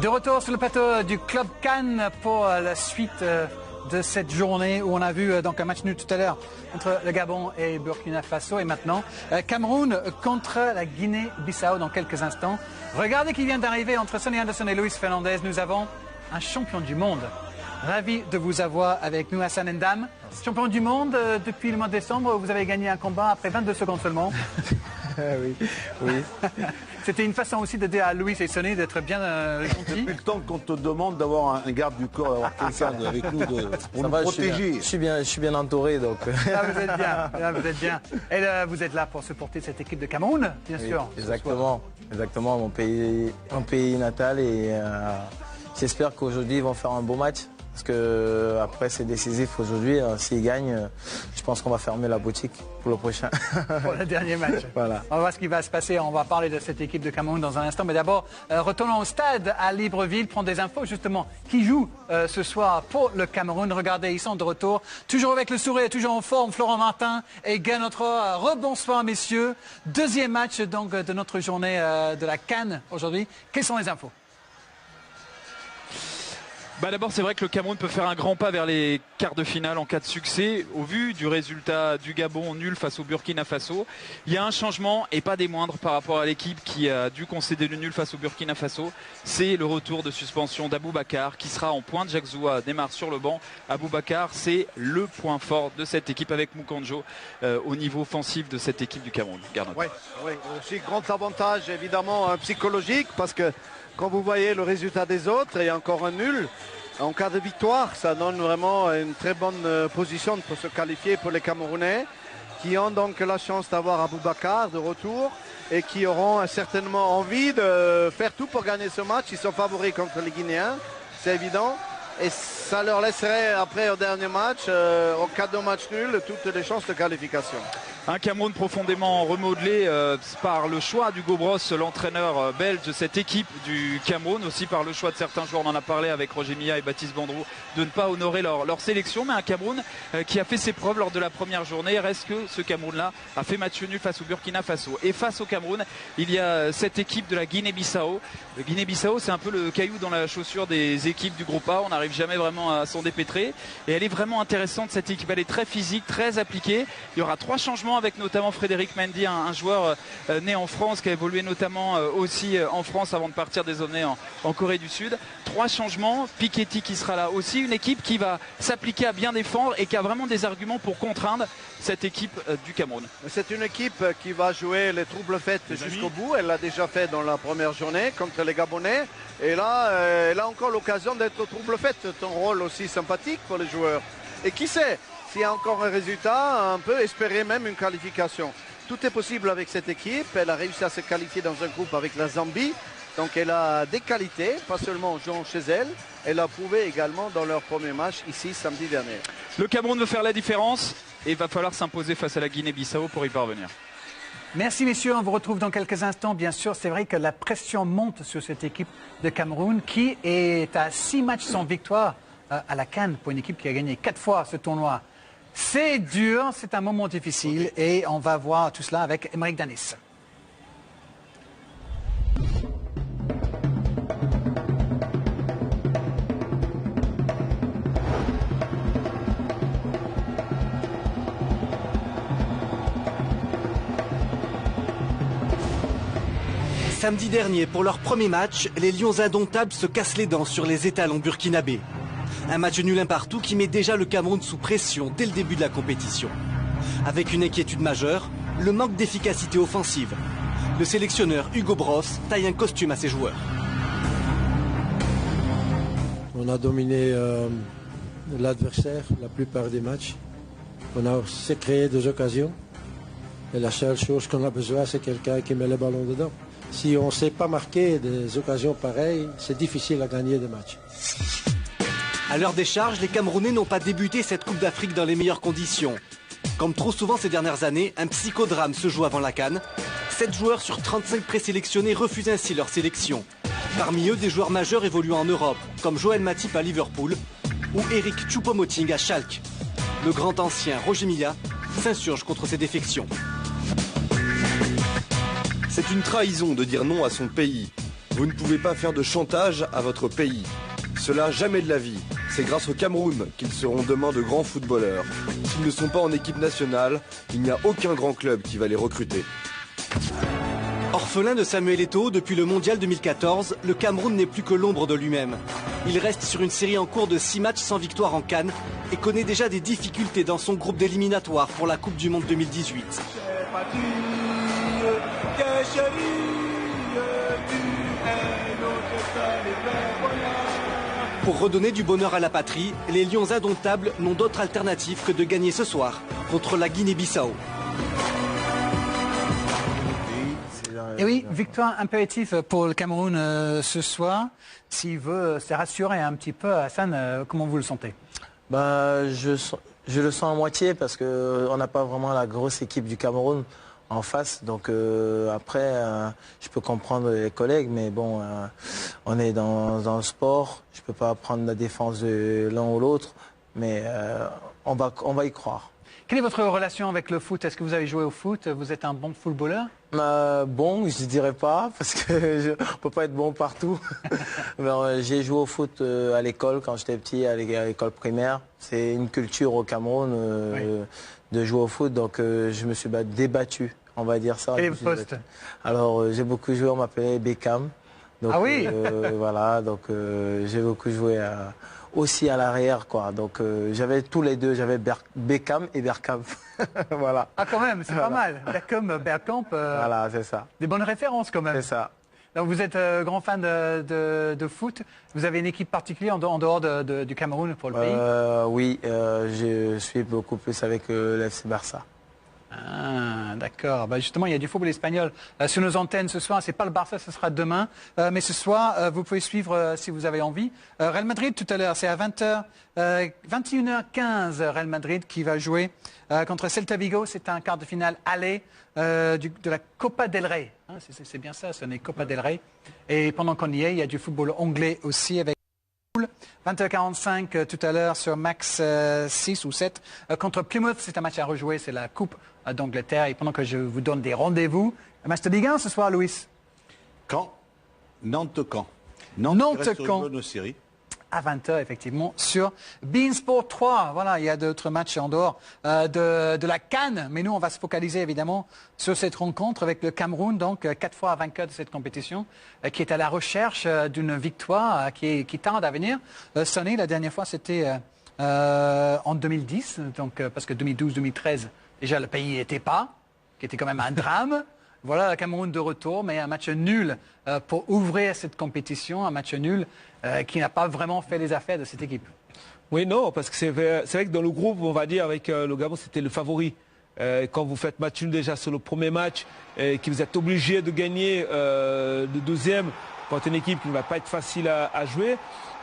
De retour sur le plateau du Club Cannes pour la suite de cette journée où on a vu donc un match nul tout à l'heure entre le Gabon et Burkina Faso et maintenant Cameroun contre la Guinée-Bissau dans quelques instants. Regardez qui vient d'arriver entre Sonny Anderson et Luis Fernandez. Nous avons un champion du monde. Ravi de vous avoir avec nous, Hassan Ndam. Champion du monde depuis le mois de décembre, vous avez gagné un combat après 22 secondes seulement. Oui. C'était une façon aussi de dire à Louis et Sonny d'être bien gentils. Depuis le temps qu'on te demande d'avoir un garde du corps, d'avoir quelqu'un avec nous pour nous protéger. Je suis bien entouré donc. Là, vous êtes bien. Là, vous êtes bien. Et là, vous êtes là pour supporter cette équipe de Cameroun, bien sûr. Exactement, mon pays natal et j'espère qu'aujourd'hui ils vont faire un beau match. Parce que après c'est décisif aujourd'hui, s'ils gagnent, je pense qu'on va fermer la boutique pour le prochain. Pour le dernier match. Voilà. On va voir ce qui va se passer, on va parler de cette équipe de Cameroun dans un instant. Mais d'abord, retournons au stade à Libreville, prendre des infos justement qui joue ce soir pour le Cameroun. Regardez, ils sont de retour, toujours avec le sourire, toujours en forme, Florent Martin et Guy Notre. Rebonsoir messieurs. Deuxième match donc de notre journée de la CAN aujourd'hui. Quelles sont les infos ? D'abord, c'est vrai que le Cameroun peut faire un grand pas vers les quarts de finale en cas de succès. Au vu du résultat du Gabon nul face au Burkina Faso, il y a un changement et pas des moindres par rapport à l'équipe qui a dû concéder le nul face au Burkina Faso. C'est le retour de suspension d'Aboubacar qui sera en pointe. Jacques Zoua démarre sur le banc. Aboubacar, c'est le point fort de cette équipe avec Mukanjo au niveau offensif de cette équipe du Cameroun. Oui, aussi grand avantage évidemment psychologique parce que quand vous voyez le résultat des autres et encore un nul, en cas de victoire, ça donne vraiment une très bonne position pour se qualifier pour les Camerounais qui ont donc la chance d'avoir Aboubacar de retour et qui auront certainement envie de faire tout pour gagner ce match. Ils sont favoris contre les Guinéens, c'est évident. Et ça leur laisserait après au dernier match, en cas de match nul, toutes les chances de qualification. Un Cameroun profondément remodelé par le choix d'Hugo Bross, l'entraîneur belge de cette équipe du Cameroun, aussi par le choix de certains joueurs, on en a parlé avec Roger Milla et Baptiste Bandrou, de ne pas honorer leur sélection, mais un Cameroun qui a fait ses preuves lors de la première journée. Reste que ce Cameroun-là a fait match nul face au Burkina Faso. Et face au Cameroun, il y a cette équipe de la Guinée-Bissau. Le Guinée-Bissau, c'est un peu le caillou dans la chaussure des équipes du groupe A. On n'arrive jamais vraiment à s'en dépêtrer. Et elle est vraiment intéressante, cette équipe. Elle est très physique, très appliquée. Il y aura 3 changements avec notamment Frédéric Mendy, un joueur né en France, qui a évolué notamment aussi en France avant de partir désormais en Corée du Sud. 3 changements. Piketty qui sera là aussi. Une équipe qui va s'appliquer à bien défendre et qui a vraiment des arguments pour contraindre cette équipe du Cameroun. C'est une équipe qui va jouer les troubles faits jusqu'au bout. Elle l'a déjà fait dans la première journée contre les Gabonais. Et là, elle a encore l'occasion d'être trouble faite. C'est un rôle aussi sympathique pour les joueurs. Et qui sait, s'il y a encore un résultat, on peut espérer même une qualification. Tout est possible avec cette équipe. Elle a réussi à se qualifier dans un groupe avec la Zambie. Donc elle a des qualités, pas seulement en jouant chez elle. Elle a prouvé également dans leur premier match ici samedi dernier. Le Cameroun veut faire la différence et il va falloir s'imposer face à la Guinée-Bissau pour y parvenir. Merci messieurs, on vous retrouve dans quelques instants. Bien sûr, c'est vrai que la pression monte sur cette équipe de Cameroun qui est à 6 matchs sans victoire à la CAN pour une équipe qui a gagné 4 fois ce tournoi. C'est dur, c'est un moment difficile et on va voir tout cela avec Émeric Danis. Samedi dernier, pour leur premier match, les Lions indomptables se cassent les dents sur les étalons burkinabés. Un match nul un partout qui met déjà le Cameroun sous pression dès le début de la compétition. Avec une inquiétude majeure, le manque d'efficacité offensive. Le sélectionneur Hugo Bross taille un costume à ses joueurs. On a dominé l'adversaire la plupart des matchs. On a aussi créé des occasions. Et la seule chose qu'on a besoin, c'est quelqu'un qui met le ballon dedans. Si on ne sait pas marquer des occasions pareilles, c'est difficile à gagner des matchs. À l'heure des charges, les Camerounais n'ont pas débuté cette Coupe d'Afrique dans les meilleures conditions. Comme trop souvent ces dernières années, un psychodrame se joue avant la CAN. 7 joueurs sur 35 présélectionnés refusent ainsi leur sélection. Parmi eux, des joueurs majeurs évoluant en Europe, comme Joël Matip à Liverpool ou Eric Choupo-Moting à Schalke. Le grand ancien Roger Milla s'insurge contre ces défections. C'est une trahison de dire non à son pays. Vous ne pouvez pas faire de chantage à votre pays. Cela jamais de la vie. C'est grâce au Cameroun qu'ils seront demain de grands footballeurs. S'ils ne sont pas en équipe nationale, il n'y a aucun grand club qui va les recruter. Orphelin de Samuel Eto'o depuis le mondial 2014, le Cameroun n'est plus que l'ombre de lui-même. Il reste sur une série en cours de 6 matchs sans victoire en CAN et connaît déjà des difficultés dans son groupe d'éliminatoires pour la Coupe du Monde 2018. Pour redonner du bonheur à la patrie, les Lions indomptables n'ont d'autre alternative que de gagner ce soir contre la Guinée-Bissau. Et oui, victoire impérative pour le Cameroun ce soir. S'il veut se rassurer un petit peu, Hassan, comment vous le sentez? Je le sens à moitié parce qu'on n'a pas vraiment la grosse équipe du Cameroun en face. Donc après, je peux comprendre les collègues, mais bon, on est dans le sport. Je ne peux pas prendre la défense de l'un ou l'autre, mais on va y croire. Quelle est votre relation avec le foot? Est-ce que vous avez joué au foot? Vous êtes un bon footballeur? Bon, je ne dirais pas, parce que je ne peux pas être bon partout. J'ai joué au foot à l'école quand j'étais petit, à l'école primaire. C'est une culture au Cameroun de jouer au foot, donc je me suis débattu, on va dire ça. Quel est le poste? Alors, j'ai beaucoup joué, on m'appelait Beckham. Donc, ah oui voilà, donc j'ai beaucoup joué aussi à l'arrière, quoi. Donc j'avais tous les deux, j'avais Beckham et Bergkamp. Voilà. Ah quand même, c'est pas mal. Beckham, Bergkamp. Voilà, c'est ça. Des bonnes références quand même. C'est ça. Donc vous êtes grand fan de foot. Vous avez une équipe particulière en dehors du Cameroun pour le pays? Oui, je suis beaucoup plus avec l'FC Barça. Ah, d'accord. Justement, il y a du football espagnol sur nos antennes ce soir. C'est pas le Barça, ce sera demain. Mais ce soir, vous pouvez suivre si vous avez envie. Real Madrid tout à l'heure, c'est à 20h, 21h15. Real Madrid qui va jouer contre Celta Vigo. C'est un quart de finale aller de la Copa del Rey. Hein, c'est bien ça, ce n'est Copa del Rey. Et pendant qu'on y est, il y a du football anglais aussi avec 20h45 tout à l'heure sur Max 6 ou 7 contre Plymouth. C'est un match à rejouer, c'est la Coupe d'Angleterre. Et pendant que je vous donne des rendez-vous, un match de Ligue 1 ce soir, Louis. Caen, Nantes-Caen. Nantes-Caen. Nos séries. À 20h, effectivement, sur beIN Sport 3. Voilà, il y a d'autres matchs en dehors de la CAN. Mais nous, on va se focaliser, évidemment, sur cette rencontre avec le Cameroun. Donc, 4 fois vainqueur de cette compétition, qui est à la recherche d'une victoire qui tarde à venir sonner. La dernière fois, c'était en 2010. Donc, parce que 2012-2013, déjà, le pays n'y était pas, qui était quand même un drame. Voilà, le Cameroun de retour, mais un match nul pour ouvrir cette compétition, un match nul qui n'a pas vraiment fait les affaires de cette équipe. Oui, non, parce que c'est vrai que dans le groupe, on va dire, avec le Gabon, c'était le favori. Quand vous faites match nul déjà sur le premier match, que vous êtes obligé de gagner le deuxième contre une équipe qui ne va pas être facile à jouer.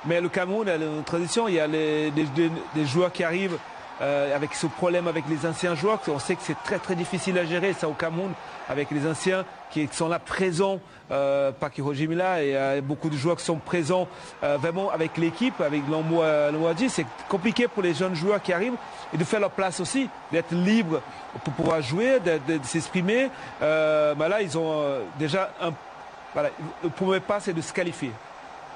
Mais le Cameroun a une tradition, il y a des joueurs qui arrivent avec ce problème avec les anciens joueurs. On sait que c'est très très difficile à gérer ça au Cameroun avec les anciens qui sont là présents, pas que Roger Mila, et beaucoup de joueurs qui sont présents vraiment avec l'équipe, avec l'Ouadji. C'est compliqué pour les jeunes joueurs qui arrivent et de faire leur place aussi, d'être libres pour pouvoir jouer, de s'exprimer. Là, ils ont déjà le premier pas, c'est de se qualifier.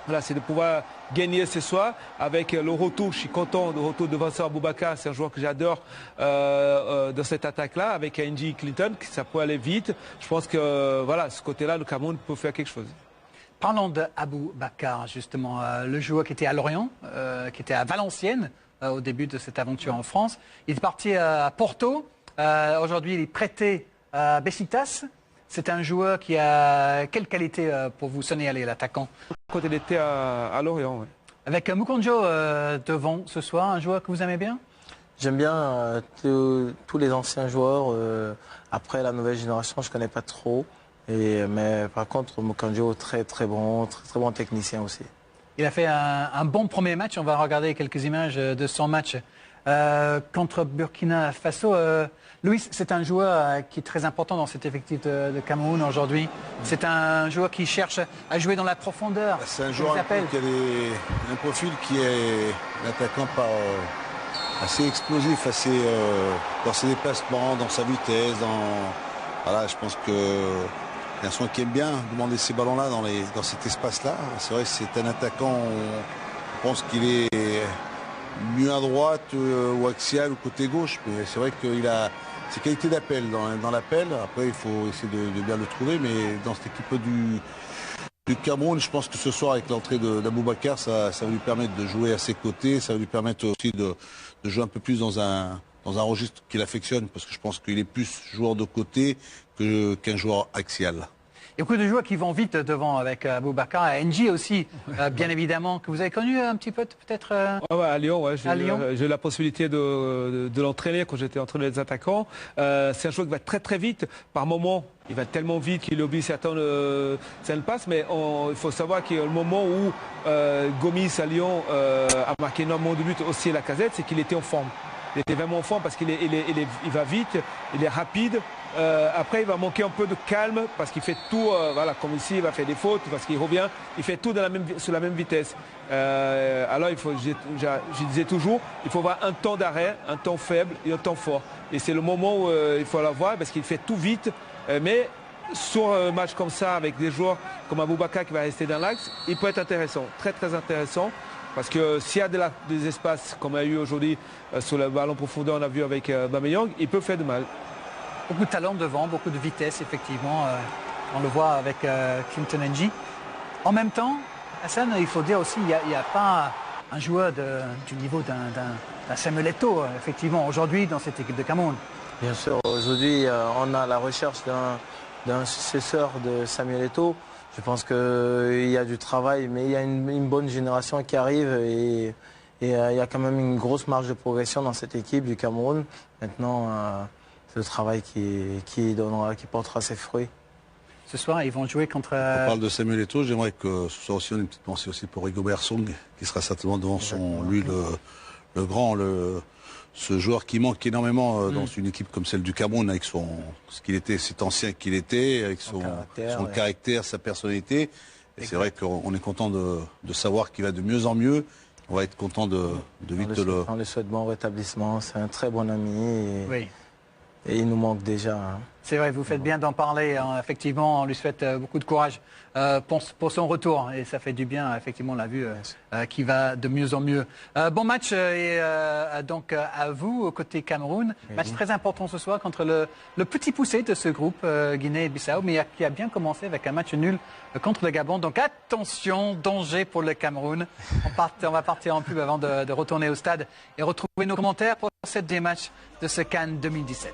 Voilà, c'est de pouvoir gagner ce soir avec le retour. Je suis content du retour de Vincent Aboubakar, c'est un joueur que j'adore dans cette attaque-là, avec Andy Clinton, ça peut aller vite. Je pense que voilà, ce côté-là, le Cameroun peut faire quelque chose. Parlons de Aboubakar, justement, le joueur qui était à Lorient, qui était à Valenciennes au début de cette aventure en France. Il est parti à Porto. Aujourd'hui, il est prêté à Besiktas. C'est un joueur qui a quelle qualité pour vous sonner aller, l'attaquant? Quand il était à Lorient, oui. Avec Mukonjo devant ce soir, un joueur que vous aimez bien? J'aime bien tous les anciens joueurs. Après, la nouvelle génération, je ne connais pas trop. Mais par contre, Mukonjo, très bon technicien aussi. Il a fait un bon premier match. On va regarder quelques images de son match contre Burkina Faso. Louis, c'est un joueur qui est très important dans cet effectif de Cameroun aujourd'hui. C'est un joueur qui cherche à jouer dans la profondeur. C'est un joueur qui a un profil qui est un attaquant assez explosif, dans ses déplacements, dans sa vitesse. Voilà, je pense que Garçon qui aime bien demander ces ballons-là dans cet espace-là. C'est vrai que c'est un attaquant, on pense qu'il est mieux à droite ou axial ou côté gauche, mais c'est vrai qu'il a ses qualités d'appel dans l'appel. Après, il faut essayer de bien le trouver, mais dans cette équipe du Cameroun, je pense que ce soir, avec l'entrée d'Aboubacar, ça va lui permettre de jouer à ses côtés, ça va lui permettre aussi de jouer un peu plus dans un registre qu'il affectionne, parce que je pense qu'il est plus joueur de côté qu'un joueur axial. Il y a beaucoup de joueurs qui vont vite devant avec Aboubacar et NG aussi, bien évidemment, que vous avez connu un petit peu peut-être à Lyon, ouais, j'ai eu la possibilité de l'entraîner quand j'étais entraîneur des attaquants. C'est un joueur qui va très très vite. Par moment, il va tellement vite qu'il oublie certaines passes, mais il faut savoir qu'il y a le moment où Gomis à Lyon a marqué énormément de buts aussi à la Casette, c'est qu'il était en forme. Il était vraiment en forme parce qu'il va vite, il est rapide. Après, il va manquer un peu de calme parce qu'il fait tout, voilà, comme ici, il va faire des fautes parce qu'il revient. Il fait tout sur la même vitesse. Alors, je disais toujours, il faut avoir un temps d'arrêt, un temps faible et un temps fort. Et c'est le moment où il faut l'avoir parce qu'il fait tout vite. Mais sur un match comme ça, avec des joueurs comme Aboubacar qui va rester dans l'axe, il peut être intéressant, très très intéressant. Parce que s'il y a des espaces, comme il y a eu aujourd'hui sur le ballon profondeur, on a vu avec Bameyang, il peut faire de mal. Beaucoup de talent devant, beaucoup de vitesse, effectivement. On le voit avec Clinton Ng. En même temps, Hassan, il faut dire aussi qu'il n'y a pas un joueur du niveau d'un Samuel Eto'o, effectivement, aujourd'hui dans cette équipe de Cameroun. Bien sûr, aujourd'hui, on a la recherche d'un successeur de Samuel Eto'o. Je pense qu'il y a du travail, mais il y a une bonne génération qui arrive et il y a quand même une grosse marge de progression dans cette équipe du Cameroun. Maintenant, c'est le travail qui portera ses fruits. Ce soir, ils vont jouer contre... On parle de Samuel Eto'o, j'aimerais que ce soit aussi une petite pensée aussi pour Rigobert Song, qui sera certainement devant le grand, ce joueur qui manque énormément dans une équipe comme celle du Cameroun, avec cet ancien qu'il était, avec son caractère, sa personnalité. Et c'est vrai qu'on est content de savoir qu'il va de mieux en mieux. On va être content de vite le... On le souhaite bon rétablissement, c'est un très bon ami. Oui. Et il nous manque déjà. Hein. C'est vrai, vous faites bien d'en parler. Hein. Effectivement, on lui souhaite beaucoup de courage pour son retour. Et ça fait du bien, effectivement, on l'a vu, qui va de mieux en mieux. Bon match donc à vous, côté Cameroun. Oui. Match très important ce soir contre le petit poussé de ce groupe, Guinée-Bissau, mais qui a bien commencé avec un match nul contre le Gabon. Donc attention, danger pour le Cameroun. On va partir en pub avant de retourner au stade et retrouver nos commentaires pour ce dernier match de ce CAN 2017.